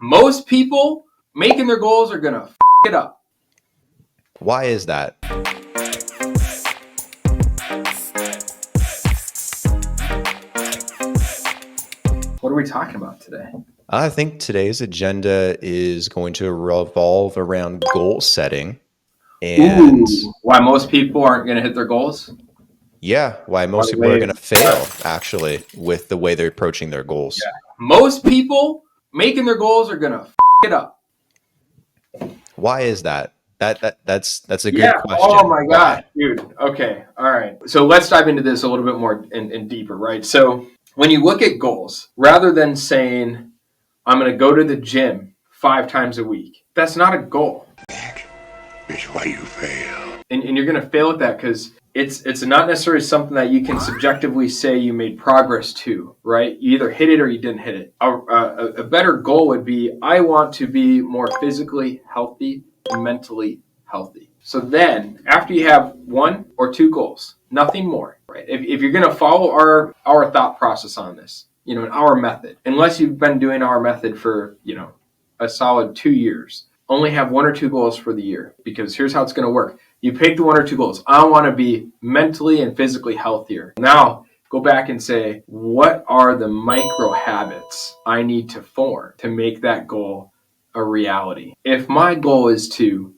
Most people making their goals are going to f it up. Why is that? What are we talking about today? I think today's agenda is going to revolve around goal setting and why most people aren't going to hit their goals? why most people are going to fail actually with the way they're approaching their goals. Yeah. Most people making their goals are going to f it up. Why is that? That's a good question. Oh my gosh, dude. Okay. All right. So let's dive into this a little bit more and deeper, right? So when you look at goals, rather than saying, I'm going to go to the gym 5 times a week, that's not a goal. That is why you fail. And you're going to fail at that because it's not necessarily something that you can subjectively say you made progress to, right? You either hit it or you didn't hit it. A better goal would be, I want to be more physically healthy and mentally healthy. So then, after you have 1 or 2 goals, nothing more, right? If you're going to follow our thought process on this, our method, unless you've been doing our method for, a solid 2 years, only have 1 or 2 goals for the year, because here's how it's going to work. You pick the 1 or 2 goals. I want to be mentally and physically healthier. Now, go back and say, what are the micro habits I need to form to make that goal a reality? If my goal is to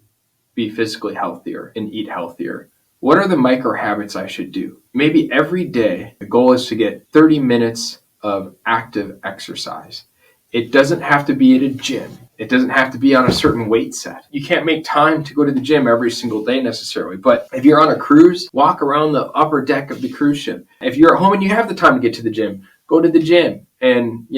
be physically healthier and eat healthier, what are the micro habits I should do? Maybe every day, the goal is to get 30 minutes of active exercise. It doesn't have to be at a gym. It doesn't have to be on a certain weight set. You can't make time to go to the gym every single day necessarily. But if you're on a cruise, walk around the upper deck of the cruise ship. If you're at home and you have the time to get to the gym, go to the gym and,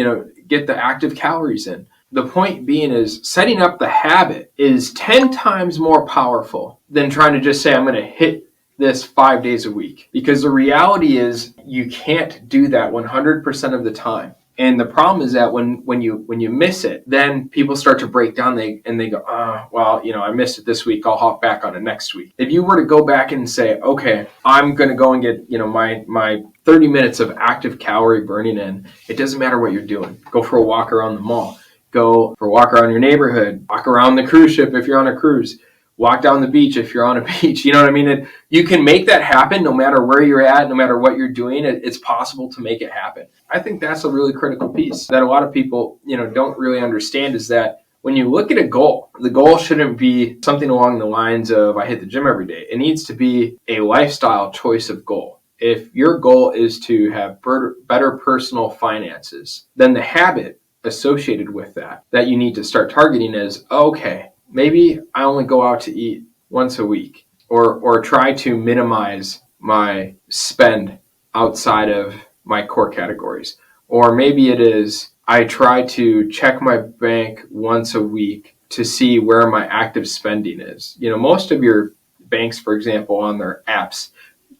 get the active calories in. The point being is setting up the habit is 10 times more powerful than trying to just say, I'm going to hit this 5 days a week. Because the reality is you can't do that 100% of the time. And the problem is that when you miss it, then people start to break down and they go, I missed it this week. I'll hop back on it next week. If you were to go back and say, okay, I'm going to go and get, my 30 minutes of active calorie burning in, it doesn't matter what you're doing. Go for a walk around the mall. Go for a walk around your neighborhood. Walk around the cruise ship if you're on a cruise. Walk down the beach if you're on a beach. You know what I mean? You can make that happen no matter where you're at, no matter what you're doing. It's possible to make it happen. I think that's a really critical piece that a lot of people, don't really understand, is that when you look at a goal, the goal shouldn't be something along the lines of, I hit the gym every day. It needs to be a lifestyle choice of goal. If your goal is to have better personal finances, then the habit associated with that you need to start targeting is, okay, maybe I only go out to eat once a week, or try to minimize my spend outside of my core categories. Or maybe it is I try to check my bank once a week to see where my active spending is. Most of your banks, for example, on their apps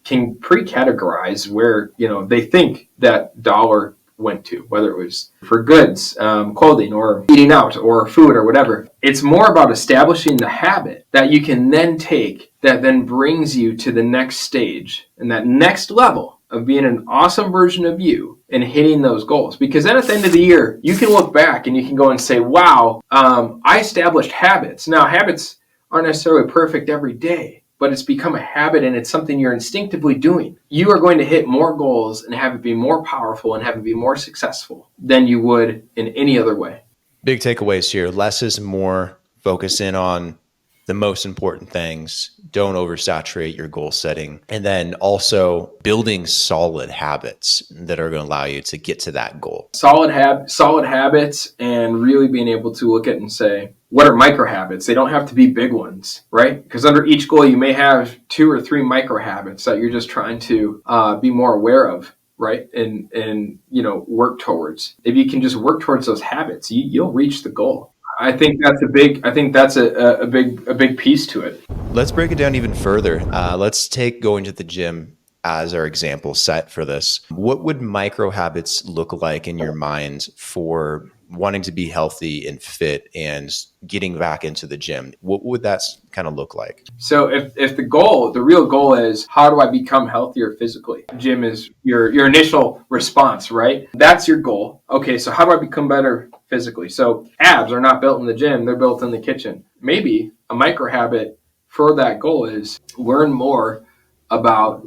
can pre-categorize where, they think that dollar went to, whether it was for goods, clothing, or eating out, or food, or whatever. It's more about establishing the habit that you can then take, that then brings you to the next stage and that next level of being an awesome version of you and hitting those goals. Because then at the end of the year, you can look back and you can go and say, wow, I established habits. Now, habits aren't necessarily perfect every day, but it's become a habit and it's something you're instinctively doing. You are going to hit more goals and have it be more powerful and have it be more successful than you would in any other way. Big takeaways here. Less is more. Focus in on the most important things. Don't oversaturate your goal setting. And then also building solid habits that are going to allow you to get to that goal. Solid habits, and really being able to look at it and say, what are micro habits? They don't have to be big ones, right? Because under each goal, you may have 2 or 3 micro habits that you're just trying to be more aware of, right? And work towards. If you can just work towards those habits, you'll reach the goal. I think that's a big piece to it. Let's break it down even further. Let's take going to the gym as our example set for this. What would micro habits look like in your mind for wanting to be healthy and fit and getting back into the gym? What would that kind of look like? So if the real goal is, how do I become healthier physically? Gym is your initial response, right? That's your goal. Okay, so how do I become better physically. So abs are not built in the gym, they're built in the kitchen. Maybe a micro habit for that goal is learn more about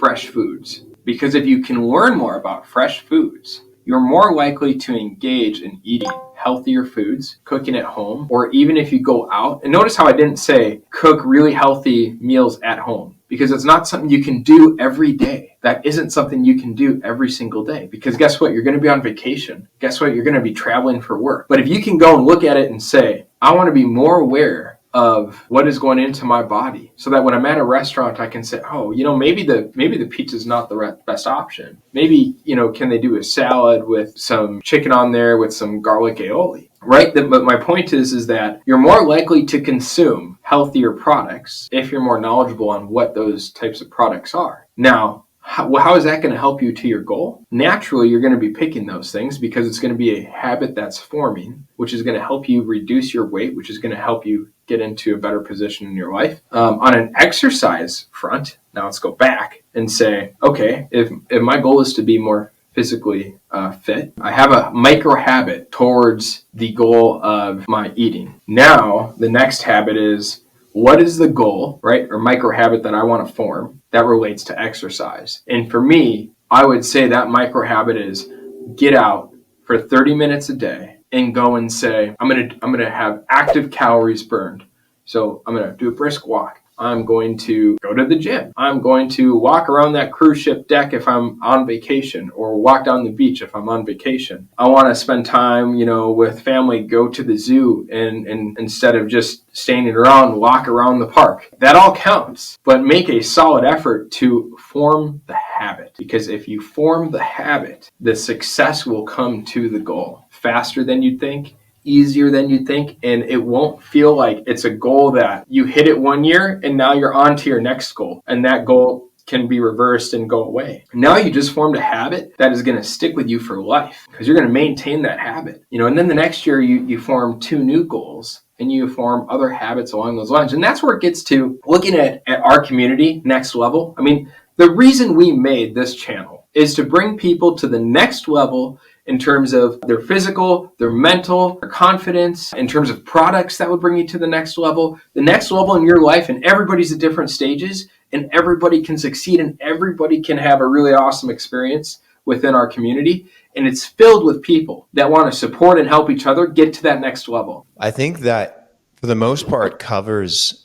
fresh foods. Because if you can learn more about fresh foods, you're more likely to engage in eating healthier foods, cooking at home, or even if you go out. And notice how I didn't say cook really healthy meals at home, because it's not something you can do every day. That isn't something you can do every single day, because guess what? You're going to be on vacation. Guess what? You're going to be traveling for work. But if you can go and look at it and say, I want to be more aware of what is going into my body, so that when I'm at a restaurant, I can say, oh, maybe the pizza is not the best option. Maybe, can they do a salad with some chicken on there with some garlic aioli, right? But my point is that you're more likely to consume healthier products if you're more knowledgeable on what those types of products are. Now, how is that going to help you to your goal? Naturally, you're going to be picking those things because it's going to be a habit that's forming, which is going to help you reduce your weight, which is going to help you get into a better position in your life. On an exercise front, now let's go back and say, okay, if my goal is to be more physically fit, I have a micro habit towards the goal of my eating. Now, the next habit is, what is the goal, right, or micro habit that I want to form that relates to exercise? And for me, I would say that micro habit is get out for 30 minutes a day and go and say, I'm gonna have active calories burned. So I'm gonna do a brisk walk. I'm going to go to the gym. I'm going to walk around that cruise ship deck if I'm on vacation, or walk down the beach if I'm on vacation. I want to spend time, with family, go to the zoo, and instead of just standing around, walk around the park. That all counts, but make a solid effort to form the habit, because if you form the habit, the success will come to the goal faster than you'd think, easier than you think, and it won't feel like it's a goal that you hit it one year and now you're on to your next goal, and that goal can be reversed and go away. Now you just formed a habit that is going to stick with you for life, because you're going to maintain that habit. And then the next year you form 2 new goals, and you form other habits along those lines. And that's where it gets to looking at our community, Next Level. I mean, the reason we made this channel is to bring people to the next level in terms of their physical, their mental, their confidence, in terms of products that would bring you to the next level in your life. And everybody's at different stages, and everybody can succeed, and everybody can have a really awesome experience within our community. And it's filled with people that want to support and help each other get to that next level. I think that for the most part covers,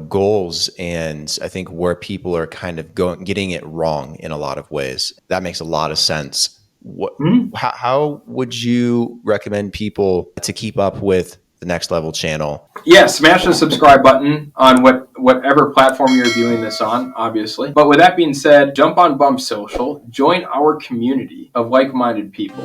goals, and I think where people are kind of getting it wrong in a lot of ways. That makes a lot of sense. How would you recommend people to keep up with the Next Level channel? Yeah, smash the subscribe button on whatever platform you're viewing this on, obviously. But with that being said, jump on Bump Social, join our community of like-minded people.